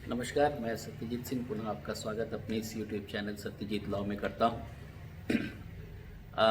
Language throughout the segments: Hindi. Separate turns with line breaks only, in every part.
नमस्कार, मैं सत्यजीत सिंह पुनः आपका स्वागत अपने इस यूट्यूब चैनल सत्यजीत लॉ में करता हूँ।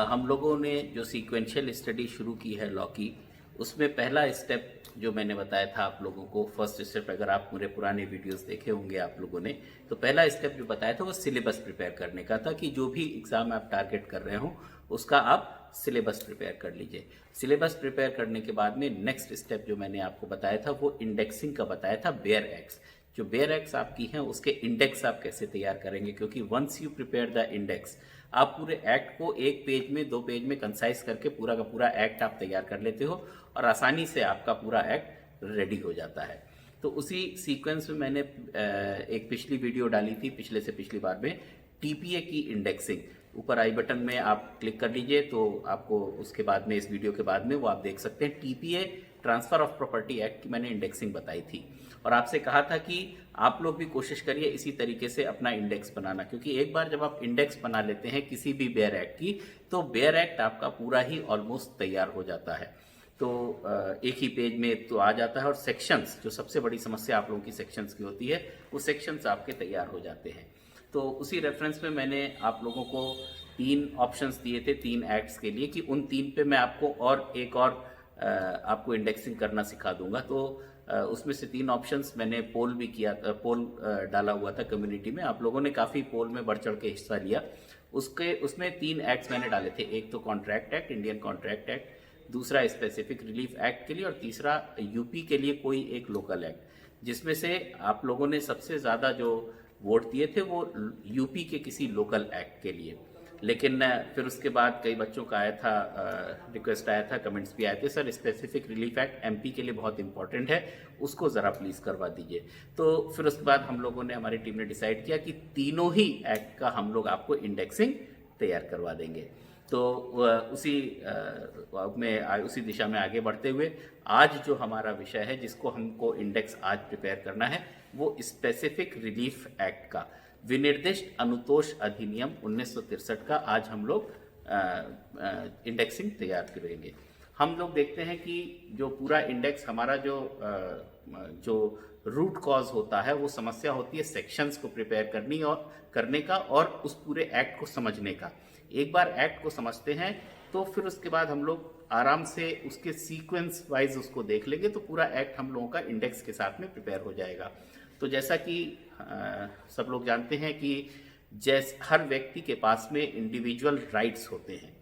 हम लोगों ने जो सीक्वेंशियल स्टडी शुरू की है लॉ की, उसमें पहला स्टेप जो मैंने बताया था आप लोगों को, फर्स्ट स्टेप, अगर आप मेरे पुराने वीडियोस देखे होंगे आप लोगों ने, तो पहला स्टेप जो बताया था वो सिलेबस प्रिपेयर करने का था कि जो भी एग्ज़ाम आप टारगेट कर रहे हो उसका आप सिलेबस प्रिपेयर कर लीजिए। सिलेबस प्रिपेयर करने के बाद में नेक्स्ट स्टेप जो मैंने आपको बताया था वो इंडेक्सिंग का बताया था। बेयर एक्स, जो बेयर एक्स आपकी हैं उसके इंडेक्स आप कैसे तैयार करेंगे, क्योंकि once you prepare the index, आप पूरे एक्ट को एक पेज में, दो पेज में कंसाइज करके पूरा का पूरा एक्ट आप तैयार कर लेते हो और आसानी से आपका पूरा एक्ट रेडी हो जाता है। तो उसी सीक्वेंस में मैंने एक पिछली वीडियो डाली थी, पिछले से पिछली बार में, टीपीए की इंडेक्सिंग। ऊपर आई बटन में आप क्लिक कर लीजिए तो आपको उसके बाद में, इस वीडियो के बाद में, वो आप देख सकते हैं। TPA, transfer of property act की मैंने इंडेक्सिंग बताई थी और आपसे कहा था कि आप लोग भी कोशिश करिए इसी तरीके से अपना इंडेक्स बनाना, क्योंकि एक बार जब आप इंडेक्स बना लेते हैं किसी भी बेयर एक्ट की, तो बेयर एक्ट आपका पूरा ही ऑलमोस्ट तैयार हो जाता है। तो एक ही पेज में तो आ जाता है और सेक्शंस, जो सबसे बड़ी समस्या आप लोगों की सेक्शंस की होती है, वो सेक्शंस आपके तैयार हो जाते हैं। तो उसी रेफरेंस में मैंने आप लोगों को 3 ऑप्शंस दिए थे 3 एक्ट्स के लिए, कि उन 3 पे मैं आपको और एक और आपको इंडेक्सिंग करना सिखा दूंगा। तो उसमें से 3 ऑप्शंस मैंने पोल भी किया, पोल डाला हुआ था कम्युनिटी में। आप लोगों ने काफ़ी पोल में बढ़ चढ़ के हिस्सा लिया। उसमें 3 एक्ट्स मैंने डाले थे। एक तो contract act, Indian contract act, दूसरा स्पेसिफिक रिलीफ एक्ट के लिए, और तीसरा यूपी के लिए कोई एक लोकल एक्ट। जिसमें से आप लोगों ने सबसे ज़्यादा जो वोट दिए थे वो यूपी के किसी लोकल एक्ट के लिए। लेकिन फिर उसके बाद कई बच्चों का आया था, रिक्वेस्ट आया था, कमेंट्स भी आए थे, sir specific relief act MP के लिए बहुत इंपॉर्टेंट है, उसको ज़रा प्लीज़ करवा दीजिए। तो फिर उसके बाद हम लोगों ने, हमारी टीम ने डिसाइड किया कि तीनों ही एक्ट का हम लोग आपको इंडेक्सिंग तैयार करवा देंगे। तो उसी दिशा में आगे बढ़ते हुए आज जो हमारा विषय है, जिसको हमको इंडेक्स आज प्रिपेयर करना है, वो स्पेसिफिक रिलीफ एक्ट का, विनिर्दिष्ट अनुतोष अधिनियम 1963 का आज हम लोग इंडेक्सिंग तैयार करेंगे। हम लोग देखते हैं कि जो पूरा इंडेक्स हमारा जो रूट कॉज होता है, वो समस्या होती है सेक्शंस को प्रिपेयर करने का और उस पूरे एक्ट को समझने का। एक बार एक्ट को समझते हैं तो फिर उसके बाद हम लोग आराम से उसके सीक्वेंस वाइज उसको देख लेंगे, तो पूरा एक्ट हम लोगों का इंडेक्स के साथ में प्रिपेयर हो जाएगा। तो जैसा कि सब लोग जानते हैं कि हर व्यक्ति के पास में इंडिविजुअल राइट्स होते हैं,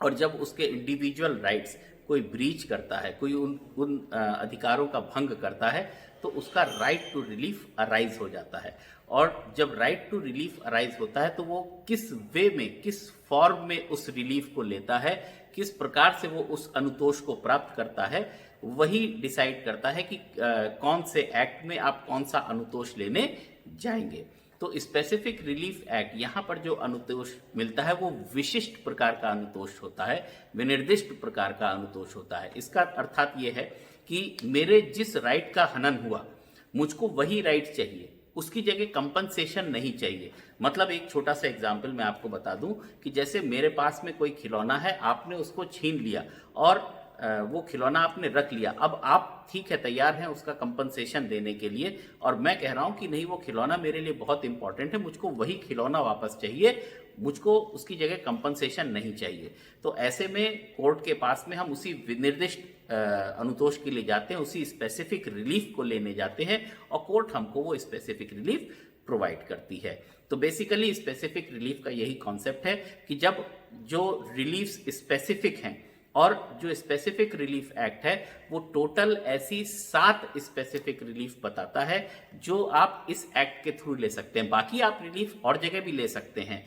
और जब उसके इंडिविजुअल राइट्स कोई ब्रीच करता है, कोई उन अधिकारों का भंग करता है, तो उसका राइट टू रिलीफ अराइज हो जाता है। और जब राइट टू रिलीफ अराइज होता है तो वो किस वे में, किस फॉर्म में उस रिलीफ को लेता है, किस प्रकार से वो उस अनुतोष को प्राप्त करता है, वही डिसाइड करता है कि कौन से एक्ट में आप कौन सा अनुतोष लेने जाएंगे। तो स्पेसिफिक रिलीफ एक्ट, यहाँ पर जो अनुतोष मिलता है वो विशिष्ट प्रकार का अनुतोष होता है, विनिर्दिष्ट प्रकार का अनुतोष होता है। इसका अर्थात ये है कि मेरे जिस राइट का हनन हुआ, मुझको वही राइट चाहिए, उसकी जगह कंपनसेशन नहीं चाहिए। मतलब एक छोटा सा एग्जाम्पल मैं आपको बता दूं कि जैसे मेरे पास में कोई खिलौना है, आपने उसको छीन लिया और वो खिलौना आपने रख लिया। अब आप ठीक है, तैयार हैं उसका कंपनसेशन देने के लिए, और मैं कह रहा हूं कि नहीं, वो खिलौना मेरे लिए बहुत इंपॉर्टेंट है, मुझको वही खिलौना वापस चाहिए, मुझको उसकी जगह कंपनसेशन नहीं चाहिए। तो ऐसे में कोर्ट के पास में हम उसी विनिर्दिष्ट अनुतोष के लिए जाते हैं, उसी स्पेसिफिक रिलीफ को लेने जाते हैं, और कोर्ट हमको वो स्पेसिफिक रिलीफ प्रोवाइड करती है। तो बेसिकली स्पेसिफिक रिलीफ का यही कॉन्सेप्ट है कि जब जो रिलीफ स्पेसिफिक हैं, और जो स्पेसिफिक रिलीफ एक्ट है वो टोटल ऐसी 7 स्पेसिफिक रिलीफ बताता है जो आप इस एक्ट के थ्रू ले सकते हैं। बाकी आप रिलीफ और जगह भी ले सकते हैं,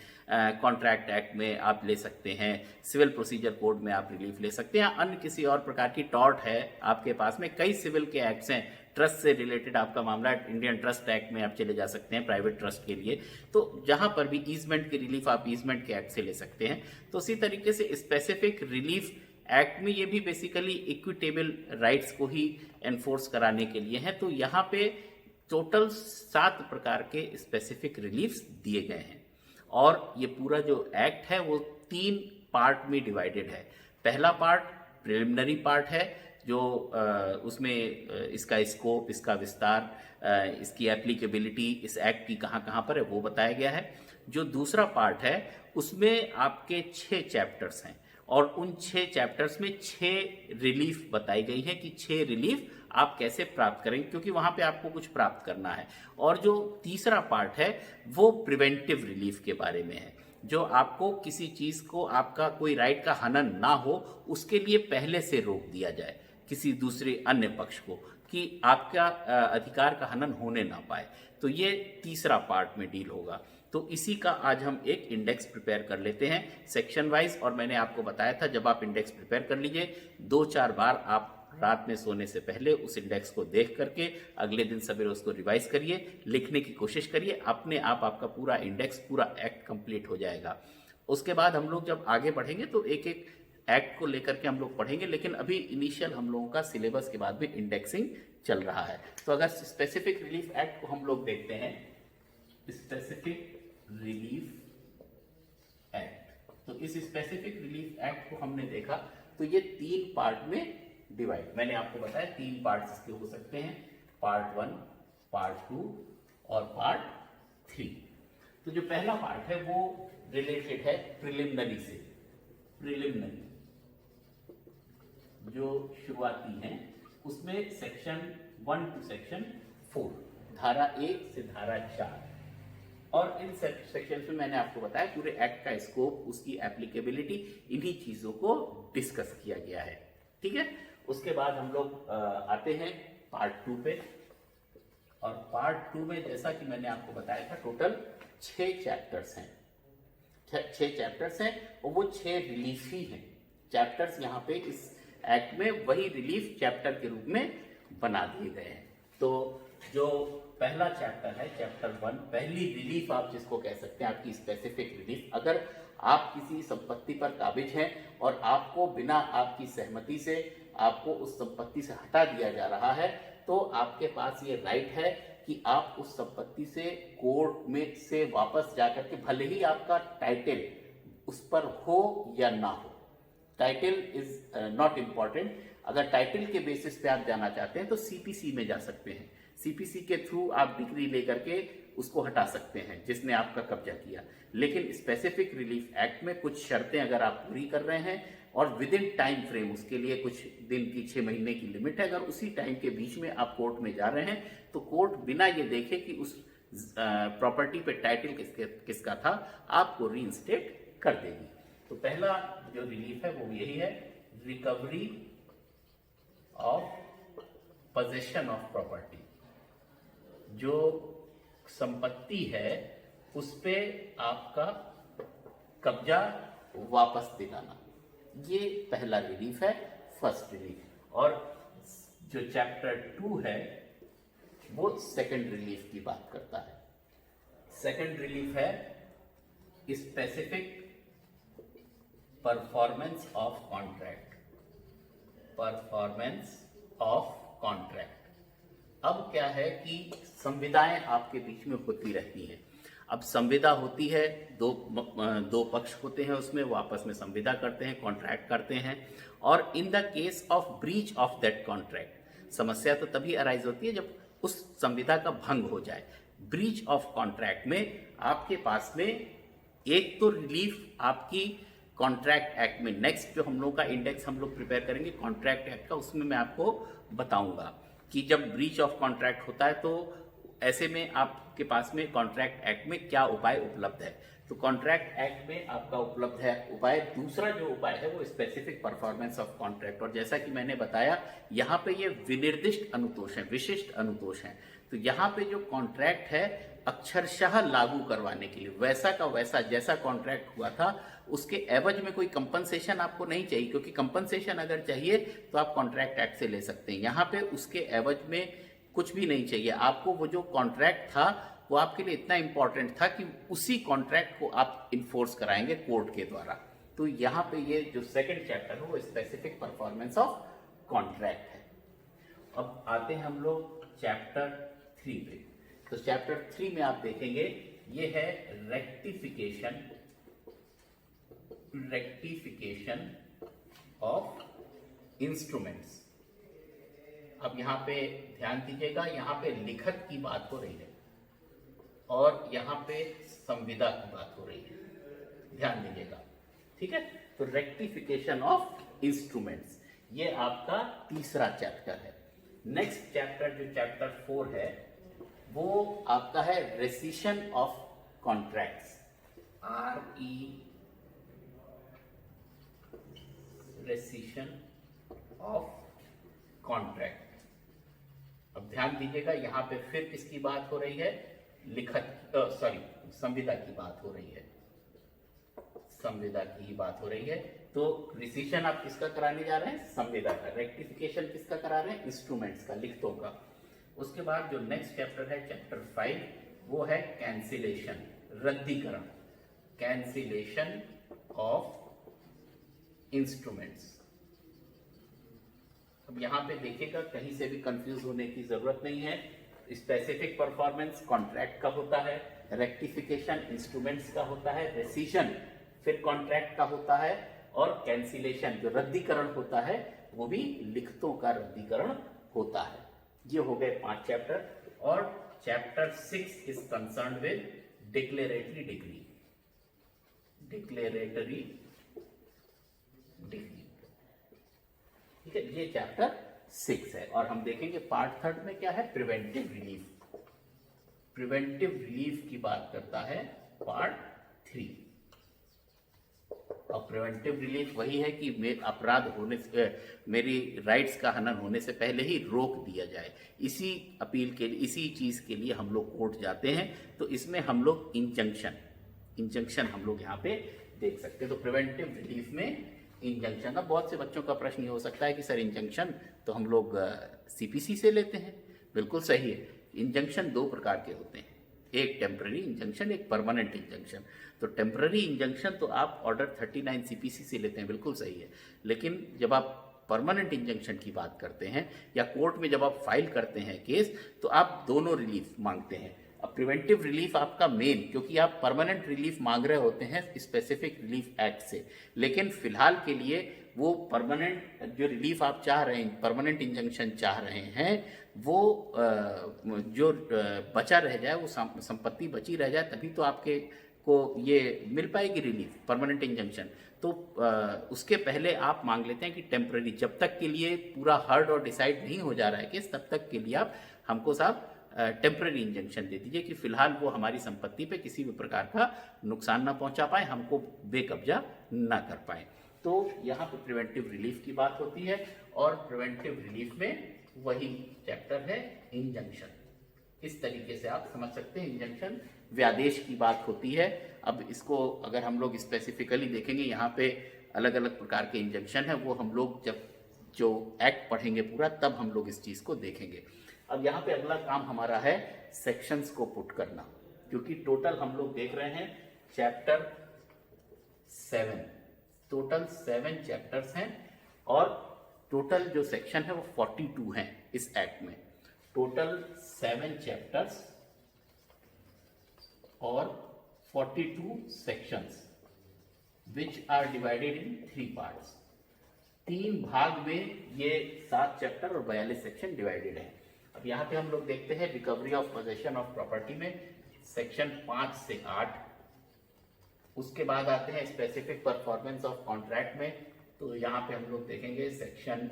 कॉन्ट्रैक्ट एक्ट में आप ले सकते हैं, सिविल प्रोसीजर कोड में आप रिलीफ ले सकते हैं, अन्य किसी और प्रकार की टॉर्ट है आपके पास में, कई सिविल के एक्ट्स हैं, ट्रस्ट से रिलेटेड आपका मामला, इंडियन ट्रस्ट एक्ट में आप चले जा सकते हैं प्राइवेट ट्रस्ट के लिए। तो जहां पर भी ईजमेंट की रिलीफ आप ईजमेंट के एक्ट से ले सकते हैं। तो उसी तरीके से स्पेसिफिक रिलीफ एक्ट में ये भी बेसिकली इक्विटेबल राइट्स को ही एनफोर्स कराने के लिए है। तो यहाँ पे टोटल 7 प्रकार के स्पेसिफिक रिलीफ्स दिए गए हैं, और ये पूरा जो एक्ट है वो 3 पार्ट में डिवाइडेड है। पहला पार्ट प्रिलिमिनरी पार्ट है, जो उसमें इसका स्कोप, इसका विस्तार, इसकी एप्लीकेबिलिटी इस एक्ट की कहाँ कहाँ पर है वो बताया गया है। जो दूसरा पार्ट है उसमें आपके 6 चैप्टर्स हैं और उन 6 चैप्टर्स में 6 रिलीफ बताई गई है कि 6 रिलीफ आप कैसे प्राप्त करेंगे, क्योंकि वहां पे आपको कुछ प्राप्त करना है। और जो तीसरा पार्ट है वो प्रिवेंटिव रिलीफ के बारे में है, जो आपको किसी चीज को, आपका कोई राइट का हनन ना हो उसके लिए पहले से रोक दिया जाए किसी दूसरे अन्य पक्ष को, कि आपका अधिकार का हनन होने ना पाए। तो ये तीसरा पार्ट में डील होगा। तो इसी का आज हम एक इंडेक्स प्रिपेयर कर लेते हैं सेक्शन वाइज। और मैंने आपको बताया था जब आप इंडेक्स प्रिपेयर कर लीजिए 2-4 बार आप रात में सोने से पहले उस इंडेक्स को देख करके अगले दिन सवेरे उसको रिवाइज करिए, लिखने की कोशिश करिए, अपने आप आपका पूरा इंडेक्स, पूरा एक्ट कंप्लीट हो जाएगा। उसके बाद हम लोग जब आगे बढ़ेंगे तो एक एक एक्ट को लेकर के हम लोग पढ़ेंगे, लेकिन अभी इनिशियल हम लोगों का सिलेबस के बाद भी इंडेक्सिंग चल रहा है। तो अगर स्पेसिफिक रिलीफ एक्ट को हम लोग देखते हैं, स्पेसिफिक रिलीफ एक्ट, तो इस स्पेसिफिक रिलीफ एक्ट को हमने देखा तो ये 3 पार्ट में डिवाइड, मैंने आपको बताया 3 पार्ट इसके हो सकते हैं, पार्ट 1, पार्ट 2 और पार्ट 3। तो जो पहला पार्ट है वो रिलेटेड है प्रिलिमिनरी से। प्रिलिमिनरी जो शुरुआती है उसमें सेक्शन 1 टू सेक्शन 4, धारा 1 से धारा 4, और इन सेक्शन में मैंने आपको बताया पूरे एक्ट का स्कोप, उसकी एप्लीकेबिलिटी, इन्हीं चीजों को डिस्कस किया गया है। ठीक है, उसके बाद हम लोग आते हैं पार्ट 2 पे। और पार्ट 2 में जैसा कि मैंने आपको बताया था टोटल 6 चैप्टर्स हैं, 6 चैप्टर्स हैं और वो 6 रिलीफ ही हैं। चैप्टर्स यहाँ पे इस एक्ट में वही रिलीफ चैप्टर के रूप में बना दिए गए हैं। तो जो पहला चैप्टर है, चैप्टर 1, पहली रिलीफ आप जिसको कह सकते हैं, आपकी स्पेसिफिक रिलीफ, अगर आप किसी संपत्ति पर काबिज हैं और आपको बिना आपकी सहमति से आपको उस संपत्ति से हटा दिया जा रहा है, तो आपके पास ये राइट है कि आप उस संपत्ति से कोर्ट में से वापस जाकर के, भले ही आपका टाइटल उस पर हो या ना हो, टाइटल इज नॉट इम्पॉर्टेंट, अगर टाइटल के बेसिस पे आप जाना चाहते हैं तो सीपीसी में जा सकते हैं। सीपीसी के थ्रू आप डिग्री लेकर के उसको हटा सकते हैं जिसने आपका कब्जा किया। लेकिन स्पेसिफिक रिलीफ एक्ट में कुछ शर्तें अगर आप पूरी कर रहे हैं और विद इन टाइम फ्रेम, उसके लिए कुछ दिन की 6 महीने की लिमिट है, अगर उसी टाइम के बीच में आप कोर्ट में जा रहे हैं तो कोर्ट बिना ये देखे कि उस प्रॉपर्टी पे टाइटल किसका था, आपको रीइंस्टेट कर देगी। तो पहला जो रिलीफ है वो यही है, recovery of possession of property. जो संपत्ति है उस पे आपका कब्जा वापस दिलाना, ये पहला रिलीफ है, फर्स्ट रिलीफ। और जो चैप्टर 2 है वो सेकंड रिलीफ की बात करता है। सेकंड रिलीफ है specific performance of contract, performance of contract. अब क्या है कि संविदाएं आपके बीच में होती रहती हैं। अब संविदा होती है, दो पक्ष होते हैं उसमें, वो आपस में संविदा करते हैं, कॉन्ट्रैक्ट करते हैं, और in the case of breach of that contract, समस्या तो तभी अराइज होती है जब उस संविदा का भंग हो जाए। ब्रीच ऑफ कॉन्ट्रैक्ट में आपके पास में एक तो रिलीफ आपकी कॉन्ट्रैक्ट एक्ट में, नेक्स्ट जो हम लोग का इंडेक्स हम लोग प्रिपेयर करेंगे कॉन्ट्रैक्ट एक्ट का, उसमें मैं आपको बताऊंगा कि जब ब्रीच ऑफ कॉन्ट्रैक्ट होता है तो ऐसे में आपके पास में कॉन्ट्रैक्ट एक्ट में क्या उपाय उपलब्ध है। तो कॉन्ट्रैक्ट एक्ट में आपका उपलब्ध है उपाय, दूसरा जो उपाय है वो स्पेसिफिक परफॉर्मेंस ऑफ कॉन्ट्रैक्ट। और जैसा कि मैंने बताया यहाँ पे ये विनिर्दिष्ट अनुतोष है, विशिष्ट अनुतोष है। तो यहाँ पे जो कॉन्ट्रैक्ट है अक्षरशः लागू करवाने के लिए वैसा का वैसा जैसा कॉन्ट्रैक्ट हुआ था, उसके एवज में कोई कंपनसेशन आपको नहीं चाहिए, क्योंकि कंपनसेशन अगर चाहिए तो आप कॉन्ट्रैक्ट एक्ट से ले सकते हैं। यहाँ पे उसके एवज में कुछ भी नहीं चाहिए आपको। वो जो कॉन्ट्रैक्ट था वो आपके लिए इतना इंपॉर्टेंट था कि उसी कॉन्ट्रैक्ट को आप इन्फोर्स कराएंगे कोर्ट के द्वारा। तो यहाँ पे ये जो सेकंड चैप्टर है वो स्पेसिफिक परफॉर्मेंस ऑफ कॉन्ट्रैक्ट है। अब आते हैं हम लोग चैप्टर 3 पे। तो चैप्टर 3 में आप देखेंगे ये है रेक्टिफिकेशन ऑफ इंस्ट्रूमेंट्स। अब यहाँ पे ध्यान दीजिएगा, यहाँ पे लिखत की बात हो रही है और यहाँ पे संविदा की बात हो रही है, ध्यान दीजिएगा, ठीक है। तो रेक्टिफिकेशन ऑफ इंस्ट्रूमेंट्स, ये आपका तीसरा चैप्टर है। नेक्स्ट चैप्टर जो चैप्टर 4 है वो आपका है rescission of contracts, RE, rescission of contract. अब ध्यान दीजिएगा, यहां पे फिर किसकी बात हो रही है, संविदा की बात हो रही है, संविदा की ही बात हो रही है। तो रिसिशन आप किसका कराने जा रहे हैं, संविदा का। रेक्टिफिकेशन किसका करा रहे हैं, इंस्ट्रूमेंट्स का, लिखतों का। उसके बाद जो नेक्स्ट चैप्टर है चैप्टर 5 वो है कैंसिलेशन, रद्दीकरण, कैंसिलेशन ऑफ इंस्ट्रूमेंट्स। अब यहां पे देखिएगा, कहीं से भी कंफ्यूज होने की जरूरत नहीं है। स्पेसिफिक परफॉर्मेंस कॉन्ट्रैक्ट का होता है, रेक्टिफिकेशन इंस्ट्रूमेंट्स का होता है, रेसिशन फिर कॉन्ट्रैक्ट का होता है, और कैंसिलेशन जो रद्दीकरण होता है वो भी लिखतों का रद्दीकरण होता है। ये हो गए 5 चैप्टर। और chapter 6 is concern with declaratory degree, declaratory degree, ठीक है। ये चैप्टर 6 है। और हम देखेंगे पार्ट 3 में क्या है, प्रिवेंटिव रिलीफ। प्रिवेंटिव रिलीफ की बात करता है पार्ट 3। और प्रिवेंटिव रिलीफ वही है कि अपराध होने से, मेरी राइट्स का हनन होने से पहले ही रोक दिया जाए। इसी अपील के लिए, इसी चीज के लिए हम लोग कोर्ट जाते हैं। तो इसमें हम लोग इंजंक्शन हम लोग यहाँ पे देख सकते हैं। तो प्रिवेंटिव रिलीफ में इंजंक्शन। अब बहुत से बच्चों का प्रश्न ये हो सकता है कि सर इंजंक्शन तो हम लोग CPC से लेते हैं। बिल्कुल सही है। इंजंक्शन 2 प्रकार के होते हैं, एक टेम्पररी इंजंक्शन, एक परमानेंट इंजंक्शन। तो टेम्पररी इंजंक्शन तो आप ऑर्डर 39 CPC से लेते हैं, बिल्कुल सही है। लेकिन जब आप परमानेंट इंजंक्शन की बात करते हैं या कोर्ट में जब आप फाइल करते हैं केस, तो आप दोनों रिलीफ मांगते हैं। अब प्रिवेंटिव रिलीफ आपका मेन, क्योंकि आप परमानेंट रिलीफ मांग रहे होते हैं स्पेसिफिक रिलीफ एक्ट से, लेकिन फिलहाल के लिए वो परमानेंट जो रिलीफ आप चाह रहे हैं, परमानेंट इंजंक्शन चाह रहे हैं, वो जो बचा रह जाए, वो संपत्ति बची रह जाए, तभी तो आपके को ये मिल पाएगी रिलीफ, परमानेंट इंजंक्शन। तो उसके पहले आप मांग लेते हैं कि टेम्पररी, जब तक के लिए पूरा हर्ड और डिसाइड नहीं हो जा रहा है केस, तब तक के लिए आप हमको साहब टेम्पररी इंजंक्शन दे दीजिए कि फिलहाल वो हमारी संपत्ति पे किसी भी प्रकार का नुकसान ना पहुंचा पाए, हमको बेकब्जा ना कर पाए। तो यहाँ पे प्रिवेंटिव रिलीफ की बात होती है। और प्रिवेंटिव रिलीफ में वही चैप्टर है इंजंक्शन। इस तरीके से आप समझ सकते हैं इंजंक्शन। व्यादेश की बात होती है। अब इसको अगर हम लोग स्पेसिफिकली देखेंगे, यहाँ पे अलग अलग प्रकार के इंजंक्शन है, वो हम लोग जब जो एक्ट पढ़ेंगे पूरा, तब हम लोग इस चीज को देखेंगे। अब यहाँ पे अगला काम हमारा है सेक्शंस को पुट करना, क्योंकि टोटल हम लोग देख रहे हैं चैप्टर 7, टोटल 7 चैप्टर्स हैं और टोटल जो सेक्शन है वो 42 हैं इस एक्ट में। टोटल 7 चैप्टर्स और 42 sections which are divided in 3 parts. 3 भाग में ये 7 चैप्टर और 42 सेक्शन डिवाइडेड है। अब यहाँ पे हम लोग देखते हैं recovery of possession of property में सेक्शन 5 से 8। उसके बाद आते हैं स्पेसिफिक परफॉर्मेंस ऑफ कॉन्ट्रैक्ट में, तो यहाँ पे हम लोग देखेंगे सेक्शन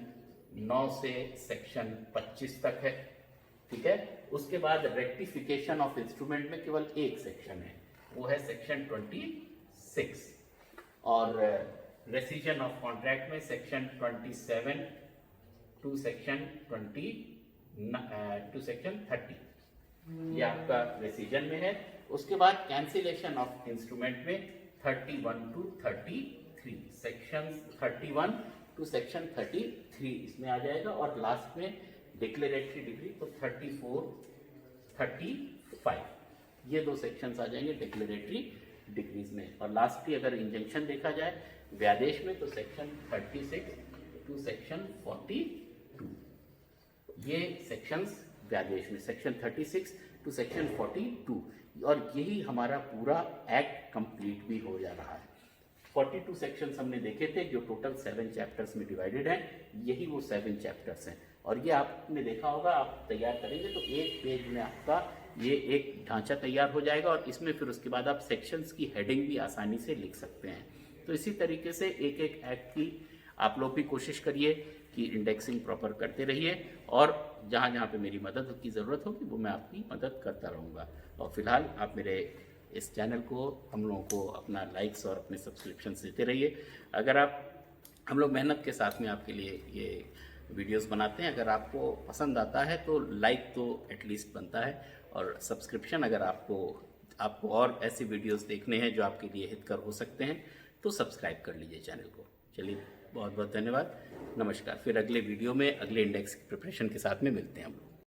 9 से सेक्शन 25 तक है, ठीक है। उसके बाद रेक्टिफिकेशन ऑफ इंस्ट्रूमेंट में केवल एक सेक्शन है, वो है सेक्शन 26। और रेसिजन ऑफ कॉन्ट्रैक्ट में सेक्शन 27 टू सेक्शन 30, ये आपका रेसिजन में है। उसके बाद कैंसिलेशन ऑफ इंस्ट्रूमेंट में 31 टू 33, सेक्शन 31 टू सेक्शन 33 इसमें आ जाएगा। और लास्ट में डिक्लेरेटरी डिग्री, तो 34, 35 ये 2 सेक्शंस आ जाएंगे डिक्लेरेटरी डिग्रीज में। और लास्टली अगर इंजंक्शन देखा जाए व्यादेश में, तो सेक्शन 36 टू सेक्शन 42 ये सेक्शंस व्यादेश में, सेक्शन 36 टू सेक्शन 42। और यही हमारा पूरा एक्ट कंप्लीट भी हो जा रहा है। 42 सेक्शंस हमने देखे थे जो टोटल 7 चैप्टर्स में डिवाइडेड हैं, यही वो 7 चैप्टर्स हैं। और ये आपने देखा होगा, आप तैयार करेंगे तो एक पेज में आपका ये एक ढांचा तैयार हो जाएगा और इसमें फिर उसके बाद आप सेक्शंस की हेडिंग भी आसानी से लिख सकते हैं। तो इसी तरीके से एक एक एक्ट की आप लोग भी कोशिश करिए कि इंडेक्सिंग प्रॉपर करते रहिए, और जहाँ जहाँ पे मेरी मदद की ज़रूरत होगी वो मैं आपकी मदद करता रहूँगा। और फिलहाल आप मेरे इस चैनल को, हम लोगों को अपना लाइक्स और अपने सब्सक्रिप्शन देते रहिए। अगर आप, हम लोग मेहनत के साथ में आपके लिए ये वीडियोस बनाते हैं, अगर आपको पसंद आता है तो लाइक तो एटलीस्ट बनता है, और सब्सक्रिप्शन अगर आपको और ऐसे वीडियोस देखने हैं जो आपके लिए हितकर हो सकते हैं तो सब्सक्राइब कर लीजिए चैनल को। चलिए, बहुत बहुत धन्यवाद, नमस्कार। फिर अगले वीडियो में अगले इंडेक्स की प्रिपरेशन के साथ में मिलते हैं हम लोग।